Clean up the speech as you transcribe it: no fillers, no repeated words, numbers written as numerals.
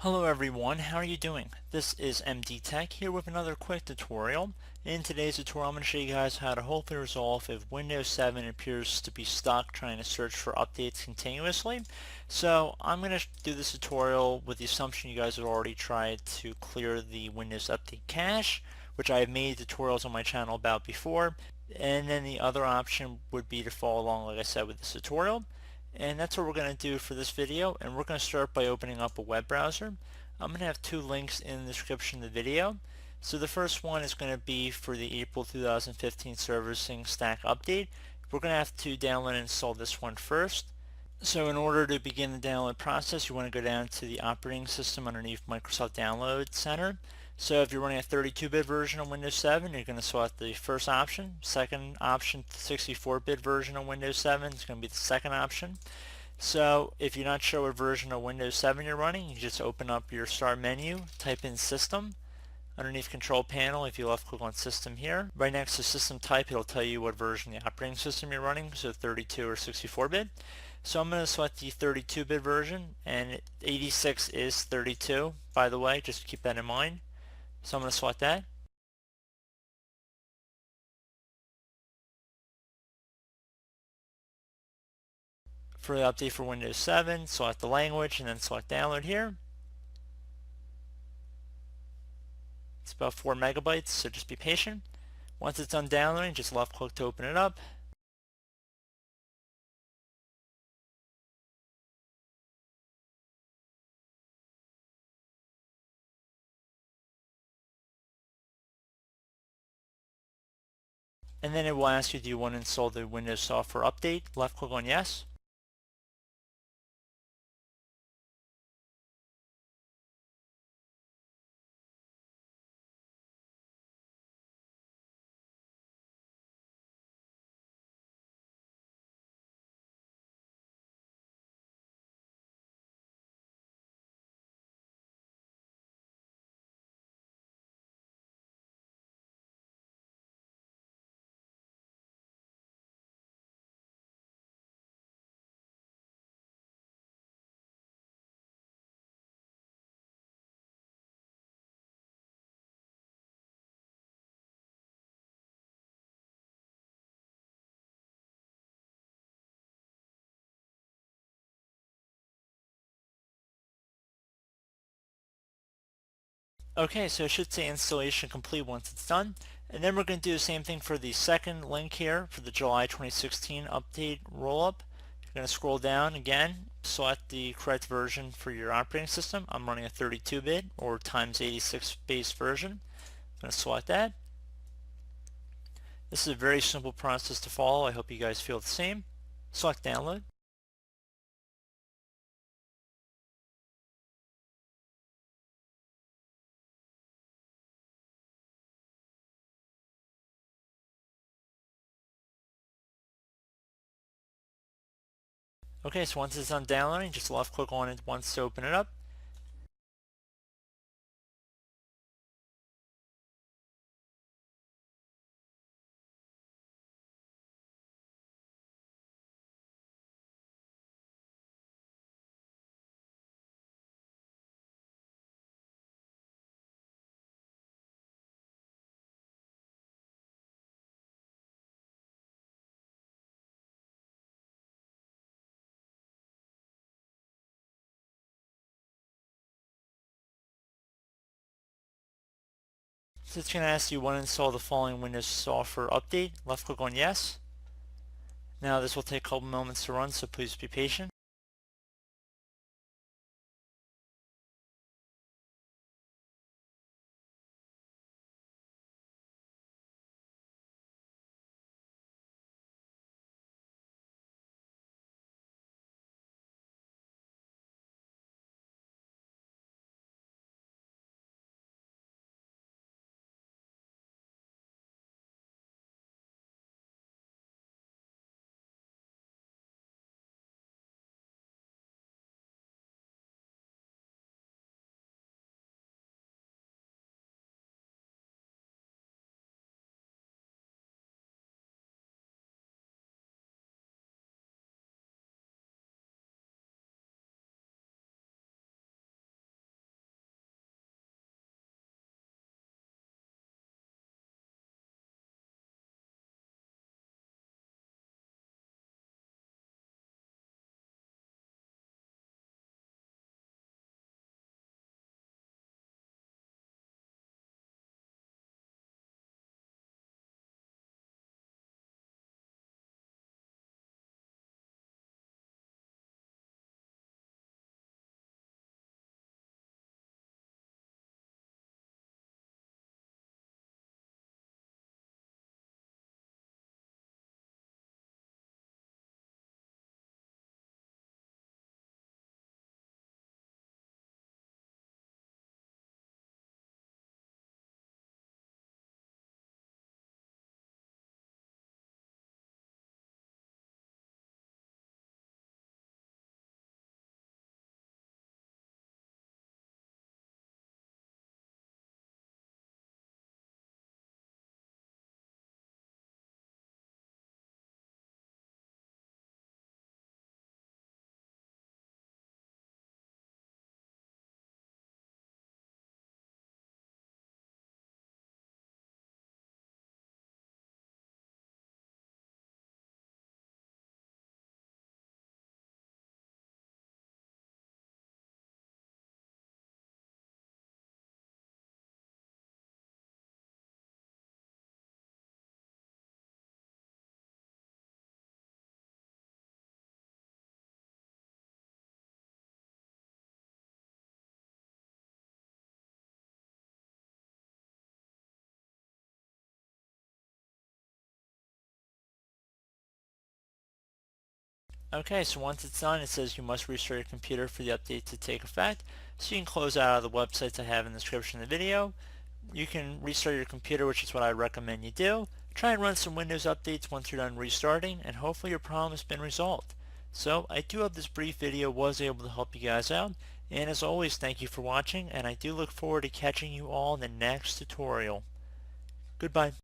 Hello everyone, how are you doing? This is MD Tech here with another quick tutorial. In today's tutorial I'm going to show you guys how to hopefully resolve if Windows 7 appears to be stuck trying to search for updates continuously. So I'm going to do this tutorial with the assumption you guys have already tried to clear the Windows Update cache, which I have made tutorials on my channel about before. And then the other option would be to follow along, like I said, with this tutorial. And that's what we're going to do for this video, and we're going to start by opening up a web browser. I'm going to have two links in the description of the video. So the first one is going to be for the April 2015 Servicing Stack update. We're going to have to download and install this one first. So in order to begin the download process, you want to go down to the operating system underneath Microsoft Download Center. So if you're running a 32-bit version of Windows 7, you're going to select the first option. Second option, 64-bit version of Windows 7 is going to be the second option. So if you're not sure what version of Windows 7 you're running, you just open up your start menu, type in System. Underneath Control Panel, if you left click on System here, right next to System Type, it'll tell you what version of the operating system you're running, so 32 or 64-bit. So I'm going to select the 32-bit version, and 86 is 32, by the way, just keep that in mind. So I'm going to select that. For the update for Windows 7, select the language, and then select Download here. It's about 4 megabytes, so just be patient. Once it's done downloading, just left click to open it up. And then it will ask you, do you want to install the Windows software update? Left click on yes. Okay, so it should say installation complete once it's done. And then we're going to do the same thing for the second link here for the July 2016 update rollup. You're going to scroll down again, select the correct version for your operating system. I'm running a 32-bit or times 86 base version. I'm going to select that. This is a very simple process to follow. I hope you guys feel the same. Select download. Okay, so once it's done downloading, just left click on it once to open it up. So it's going to ask you want to install the following Windows software update. Left click on yes. Now this will take a couple moments to run, so please be patient. Okay, so once it's done, it says you must restart your computer for the update to take effect. So you can close out of the websites I have in the description of the video. You can restart your computer, which is what I recommend you do. Try and run some Windows updates once you're done restarting, and hopefully your problem has been resolved. So I do hope this brief video was able to help you guys out, and as always, thank you for watching, and I do look forward to catching you all in the next tutorial. Goodbye.